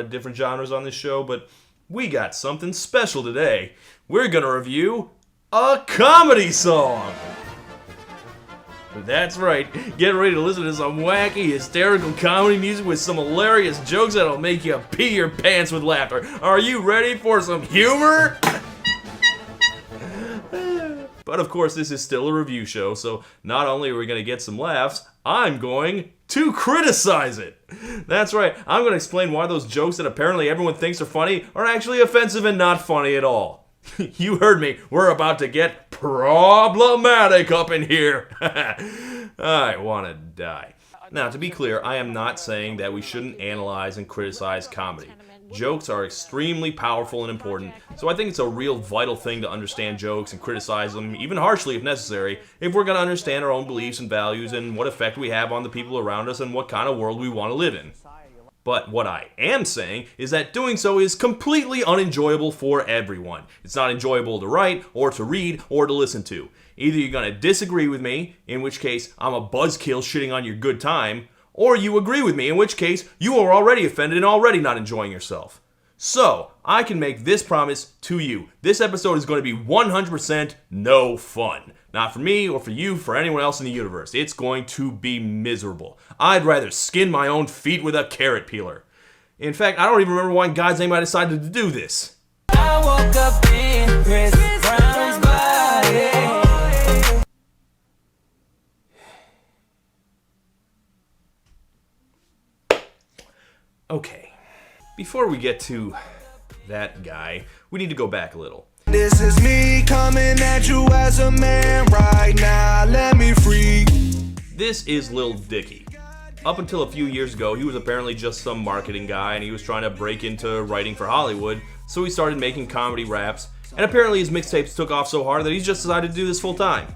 of different genres on this show, but we got something special today. We're gonna review a comedy song. That's right, get ready to listen to some wacky, hysterical comedy music with some hilarious jokes that'll make you pee your pants with laughter. Are you ready for some humor? But of course, this is still a review show, so not only are we going to get some laughs, I'm going to criticize it. That's right, I'm going to explain why those jokes that apparently everyone thinks are funny are actually offensive and not funny at all. You heard me, we're about to get problematic up in here. I want to die. Now, to be clear, I am not saying that we shouldn't analyze and criticize comedy. Jokes are extremely powerful and important, so I think it's a real vital thing to understand jokes and criticize them, even harshly if necessary, if we're going to understand our own beliefs and values and what effect we have on the people around us and what kind of world we want to live in. But what I am saying is that doing so is completely unenjoyable for everyone. It's not enjoyable to write, or to read, or to listen to. Either you're going to disagree with me, in which case I'm a buzzkill shitting on your good time, or you agree with me, in which case you are already offended and already not enjoying yourself. So, I can make this promise to you. This episode is going to be 100% no fun. Not for me, or for you, for anyone else in the universe. It's going to be miserable. I'd rather skin my own feet with a carrot peeler. In fact, I don't even remember why in God's name I decided to do this. I woke up in Chris Brown's body. Okay, before we get to that guy, we need to go back a little. This is me coming at you as a man right now, let me free. This is Lil Dicky. Up until a few years ago, he was apparently just some marketing guy and he was trying to break into writing for Hollywood, so he started making comedy raps, and apparently his mixtapes took off so hard that he just decided to do this full time.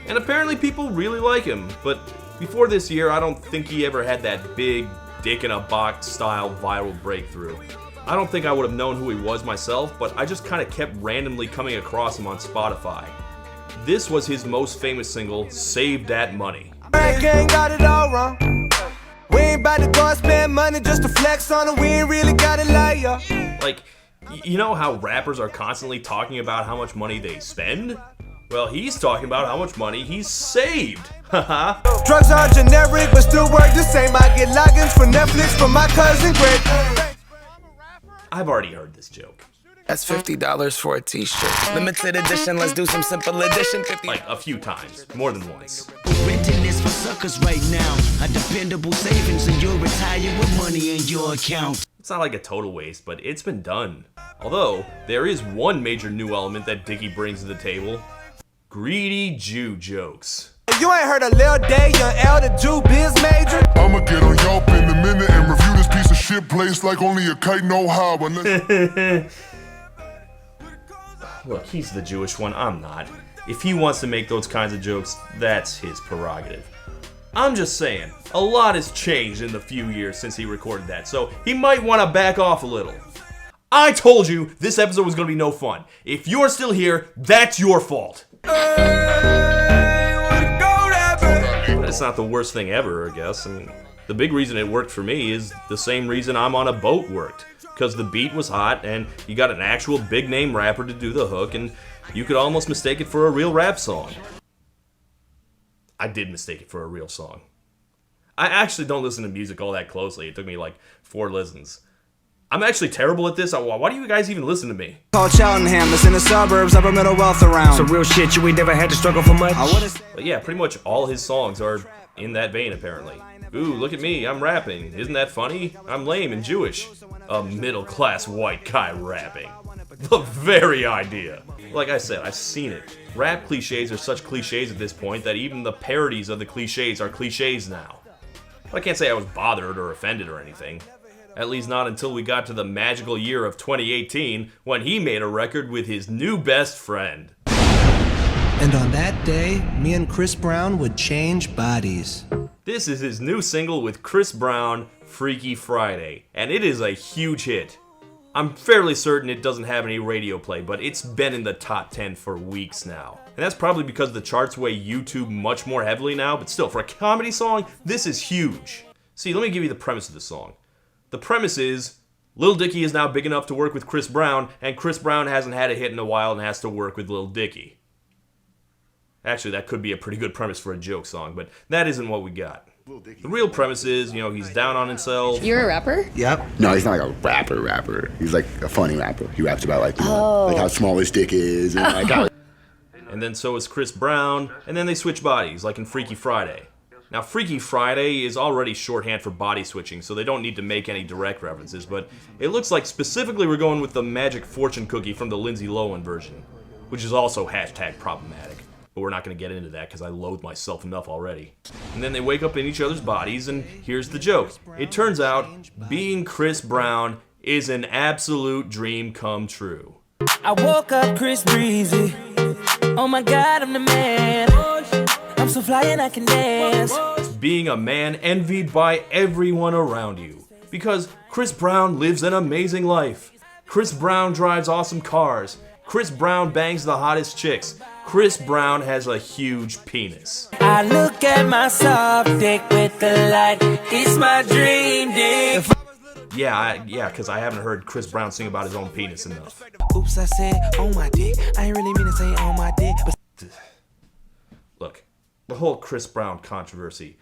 And apparently people really like him, but before this year, I don't think he ever had that big dick in a box style viral breakthrough. I don't think I would have known who he was myself, but I just kind of kept randomly coming across him on Spotify. This was his most famous single, Save That Money. Got it all wrong. We ain't about to go spend money just to flex on it, we ain't really got it like ya. Like, you know how rappers are constantly talking about how much money they spend? Well, he's talking about how much money he's saved. Haha. Drugs are generic, but still work the same. I get logins for Netflix from my cousin Greg. I've already heard this joke. That's $50 for a t-shirt. Limited edition, let's do some simple edition. 50. Like a few times, more than once. Renting is for suckers right now. A dependable savings and you'll retire with money in your account. It's not like a total waste, but it's been done. Although, there is one major new element that Dicky brings to the table. Greedy Jew jokes. You ain't heard a Lil Day, young elder Jew biz major? I'ma get on Yelp in a minute and review this piece of shit place like only a kite know how. Look, he's the Jewish one, I'm not. If he wants to make those kinds of jokes, that's his prerogative. I'm just saying, a lot has changed in the few years since he recorded that, so he might want to back off a little. I told you this episode was going to be no fun. If you're still here, that's your fault. That's not the worst thing ever, I guess. I mean, the big reason it worked for me is the same reason I'm on a boat worked. Because the beat was hot, and you got an actual big-name rapper to do the hook, and you could almost mistake it for a real rap song. I did mistake it for a real song. I actually don't listen to music all that closely. It took me like 4 listens. I'm actually terrible at this. Why do you guys even listen to me? Called Cheltenham, it's in the suburbs, upper middle wealth around. So real shit, you ain't never had to struggle for much? But yeah, pretty much all his songs are in that vein, apparently. Ooh, look at me, I'm rapping. Isn't that funny? I'm lame and Jewish. A middle-class white guy rapping. The very idea. Like I said, I've seen it. Rap cliches are such cliches at this point that even the parodies of the cliches are cliches now. But I can't say I was bothered or offended or anything. At least not until we got to the magical year of 2018, when he made a record with his new best friend. And on that day, me and Chris Brown would change bodies. This is his new single with Chris Brown, Freaky Friday, and it is a huge hit. I'm fairly certain it doesn't have any radio play, but it's been in the top 10 for weeks now. And that's probably because the charts weigh YouTube much more heavily now, but still, for a comedy song, this is huge. See, let me give you the premise of the song. The premise is, Lil Dicky is now big enough to work with Chris Brown, and Chris Brown hasn't had a hit in a while and has to work with Lil Dicky. Actually, that could be a pretty good premise for a joke song, but that isn't what we got. The real premise is, he's down on himself. You're a rapper? Yep. No, he's not like a rapper. He's like a funny rapper. He raps about like how small his dick is and like how. And then so is Chris Brown, and then they switch bodies, like in Freaky Friday. Now, Freaky Friday is already shorthand for body switching, so they don't need to make any direct references, but it looks like specifically we're going with the magic fortune cookie from the Lindsay Lohan version, which is also hashtag problematic. But we're not going to get into that because I loathe myself enough already. And then they wake up in each other's bodies, and here's the joke. It turns out, being Chris Brown is an absolute dream come true. I woke up Chris Breezy. Oh my God, I'm the man. I'm so fly and I can dance. Being a man envied by everyone around you. Because Chris Brown lives an amazing life. Chris Brown drives awesome cars. Chris Brown bangs the hottest chicks. Chris Brown has a huge penis. I look at my soft dick with the light. It's my dream dick. Yeah, because I haven't heard Chris Brown sing about his own penis enough. Oops, I said on my dick. I ain't really mean to say on my dick. Look, the whole Chris Brown controversy.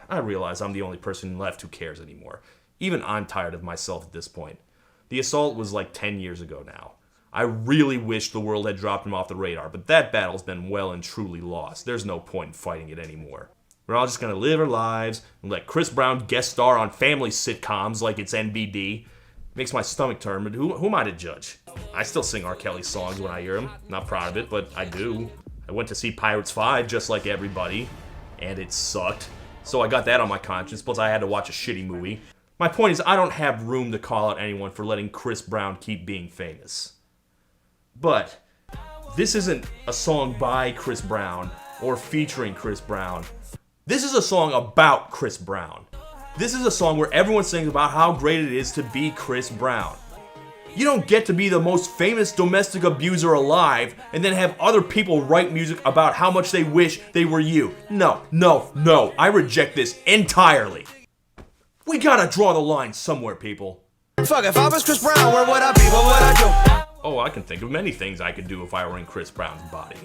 I realize I'm the only person left who cares anymore. Even I'm tired of myself at this point. The assault was like 10 years ago now. I really wish the world had dropped him off the radar, but that battle's been well and truly lost. There's no point in fighting it anymore. We're all just gonna live our lives and let Chris Brown guest star on family sitcoms like it's NBD. Makes my stomach turn, but who am I to judge? I still sing R. Kelly songs when I hear them. Not proud of it, but I do. I went to see Pirates 5 just like everybody, and it sucked. So I got that on my conscience, plus I had to watch a shitty movie. My point is, I don't have room to call out anyone for letting Chris Brown keep being famous. But this isn't a song by Chris Brown or featuring Chris Brown. This is a song about Chris Brown. This is a song where everyone sings about how great it is to be Chris Brown. You don't get to be the most famous domestic abuser alive and then have other people write music about how much they wish they were you. No. I reject this entirely. We gotta draw the line somewhere, people. Fuck, if I was Chris Brown, where would I be? What would I do? Oh, I can think of many things I could do if I were in Chris Brown's body.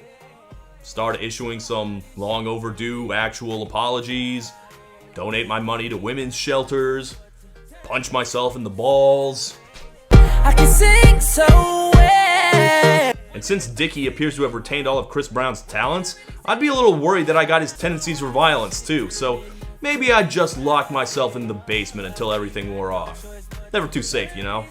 Start issuing some long overdue actual apologies, donate my money to women's shelters, punch myself in the balls. I can sing so well. And since Dicky appears to have retained all of Chris Brown's talents, I'd be a little worried that I got his tendencies for violence too, so maybe I'd just lock myself in the basement until everything wore off. Never too safe, you know?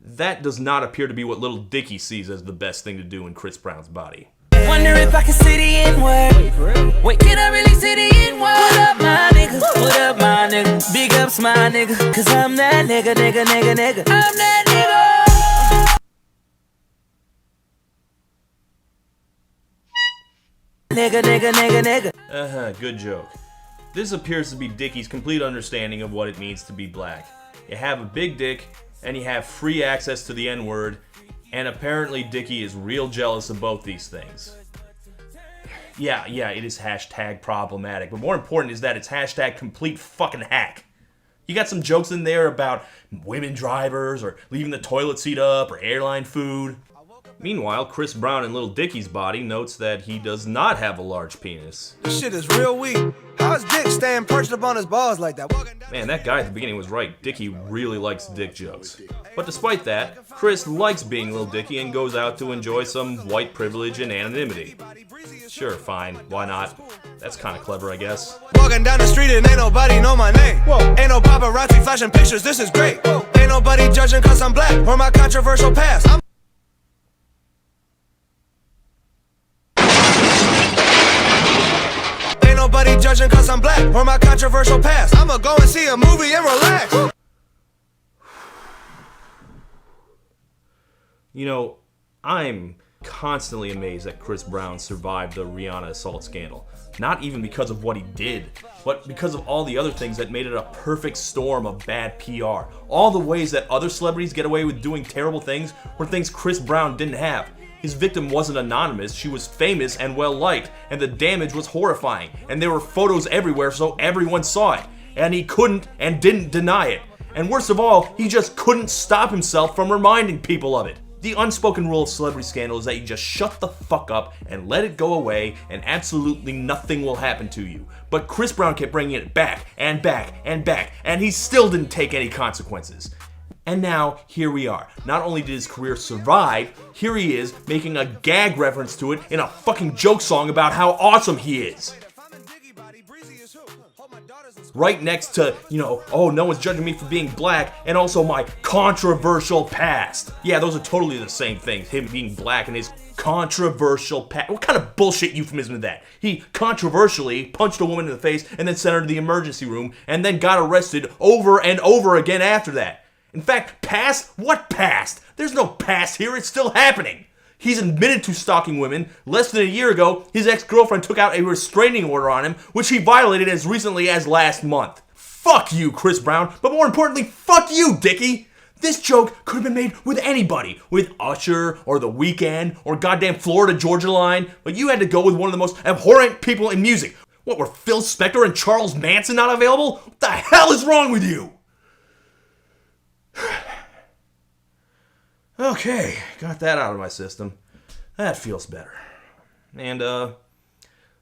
That does not appear to be what little Dicky sees as the best thing to do in Chris Brown's body. Wonder if I can see the N-word. Wait, can I really see the N-word? What up, my nigga? What up, my nigga? Big ups, my nigga. Cause I'm that nigga. I'm that nigga. Nigga. Good joke. This appears to be Dicky's complete understanding of what it means to be black. You have a big dick, and you have free access to the N-word, and apparently Dicky is real jealous of both these things. Yeah, it is hashtag problematic, but more important is that it's hashtag complete fucking hack. You got some jokes in there about women drivers, or leaving the toilet seat up, or airline food. Meanwhile, Chris Brown in Lil Dicky's body notes that he does not have a large penis. This shit is real weak. How's Dick staying perched up on his balls like that? Man, that guy at the beginning was right. Dicky really likes dick jokes. But despite that, Chris likes being Lil Dicky and goes out to enjoy some white privilege and anonymity. Sure, fine, why not? That's kind of clever, I guess. Walking down the street and ain't nobody know my name. Ain't no paparazzi flashing pictures, this is great. Ain't nobody judging cause I'm black or my controversial past. Nobody judging cause I'm black or my controversial past. I'ma go and see a movie and relax. You know, I'm constantly amazed that Chris Brown survived the Rihanna assault scandal. Not even because of what he did, but because of all the other things that made it a perfect storm of bad PR. All the ways that other celebrities get away with doing terrible things were things Chris Brown didn't have. His victim wasn't anonymous, she was famous and well-liked, and the damage was horrifying, and there were photos everywhere so everyone saw it, and he couldn't and didn't deny it. And worst of all, he just couldn't stop himself from reminding people of it. The unspoken rule of celebrity scandal is that you just shut the fuck up and let it go away and absolutely nothing will happen to you. But Chris Brown kept bringing it back and back and back, and he still didn't take any consequences. And now, here we are. Not only did his career survive, here he is making a gag reference to it in a fucking joke song about how awesome he is. Right next to, oh, no one's judging me for being black, and also my controversial past. Yeah, those are totally the same things, him being black and his controversial past. What kind of bullshit euphemism is that? He controversially punched a woman in the face and then sent her to the emergency room and then got arrested over and over again after that. In fact, past? What past? There's no past here, it's still happening. He's admitted to stalking women. Less than a year ago, his ex-girlfriend took out a restraining order on him, which he violated as recently as last month. Fuck you, Chris Brown, but more importantly, fuck you, Dicky! This joke could have been made with anybody, with Usher, or The Weeknd, or goddamn Florida Georgia Line, but you had to go with one of the most abhorrent people in music. What, were Phil Spector and Charles Manson not available? What the hell is wrong with you? Okay, got that out of my system. That feels better. And,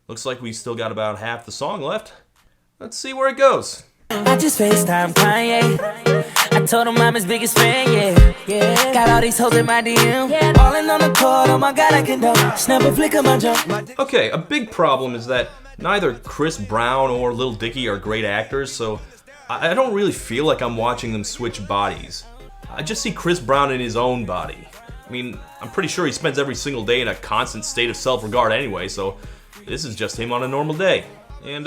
looks like we still got about half the song left. Let's see where it goes. I just FaceTime Kanye. I told him I'm his biggest fan, yeah. Got all these hoes in my DM. Falling on the court, oh my god, I can dunk. Snap a flick of my jump. Okay, a big problem is that neither Chris Brown or Lil Dicky are great actors, so I don't really feel like I'm watching them switch bodies. I just see Chris Brown in his own body. I mean, I'm pretty sure he spends every single day in a constant state of self-regard anyway, so this is just him on a normal day. And,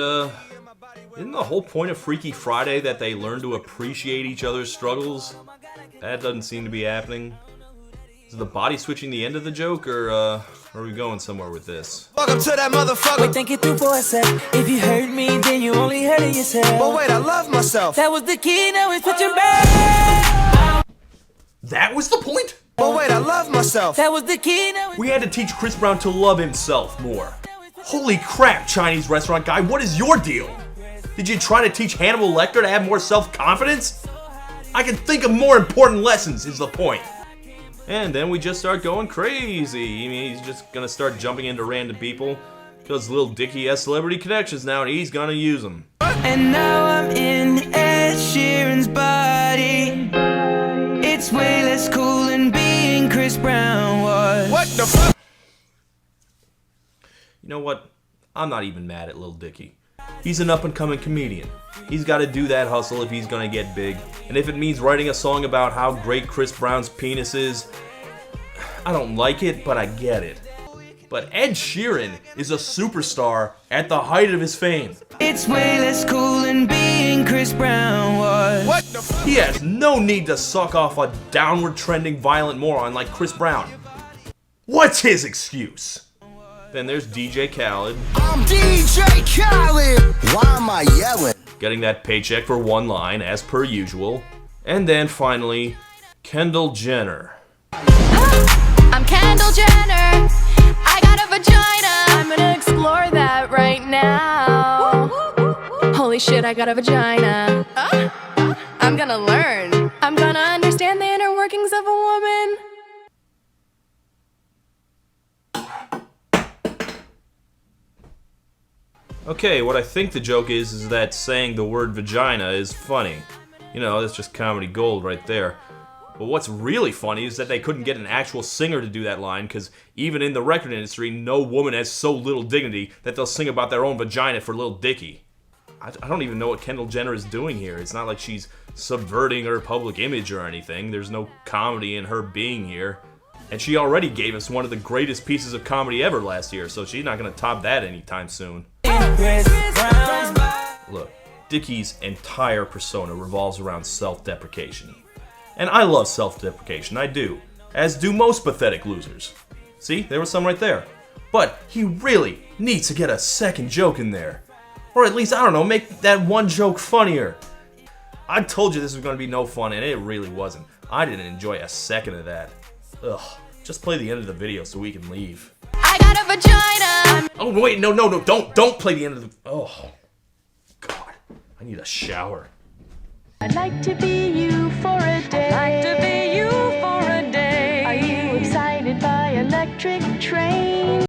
isn't the whole point of Freaky Friday that they learn to appreciate each other's struggles? That doesn't seem to be happening. Is the body switching the end of the joke, or, are we going somewhere with this? Welcome to that motherfucker. Wait, think it through for a sec. If you hurt me, then you only hurting yourself. But wait, I love myself. That was the key, now it's switching back. That was the point? But wait, I love myself. That was the key, now it's... We had to teach Chris Brown to love himself more. Holy crap, Chinese restaurant guy, what is your deal? Did you try to teach Hannibal Lecter to have more self-confidence? I can think of more important lessons, is the point. And then we just start going crazy. I mean, he's just gonna start jumping into random people because Lil Dicky has celebrity connections now and he's gonna use them. And now I'm in Ed Sheeran's body. It's way less cool than being Chris Brown was. What the fuck? You know what? I'm not even mad at Lil Dicky. He's an up-and-coming comedian. He's got to do that hustle if he's gonna get big. And if it means writing a song about how great Chris Brown's penis is, I don't like it, but I get it. But Ed Sheeran is a superstar at the height of his fame. It's way less cool than being Chris Brown was. What the fuck? He has no need to suck off a downward trending violent moron like Chris Brown. What's his excuse? Then there's DJ Khaled. I'm DJ Khaled. Why am I yelling? Getting that paycheck for one line, as per usual. And then finally, Kendall Jenner. I'm Kendall Jenner. I got a vagina. I'm gonna explore that right now. Holy shit, I got a vagina. I'm gonna learn. I'm gonna understand the inner workings of a woman. Okay, what I think the joke is that saying the word vagina is funny. You know, that's just comedy gold right there. But what's really funny is that they couldn't get an actual singer to do that line, because even in the record industry, no woman has so little dignity that they'll sing about their own vagina for Lil Dicky. I don't even know what Kendall Jenner is doing here. It's not like she's subverting her public image or anything. There's no comedy in her being here. And she already gave us one of the greatest pieces of comedy ever last year, so she's not gonna top that anytime soon. Look, Dicky's entire persona revolves around self-deprecation. And I love self-deprecation, I do. As do most pathetic losers. See, there was some right there. But he really needs to get a second joke in there. Or at least, I don't know, make that one joke funnier. I told you this was gonna be no fun, and it really wasn't. I didn't enjoy a second of that. Ugh, just play the end of the video so we can leave. I got a vagina. Oh wait, no, don't play the end of the. Oh, God, I need a shower. I'd like to be you for a day.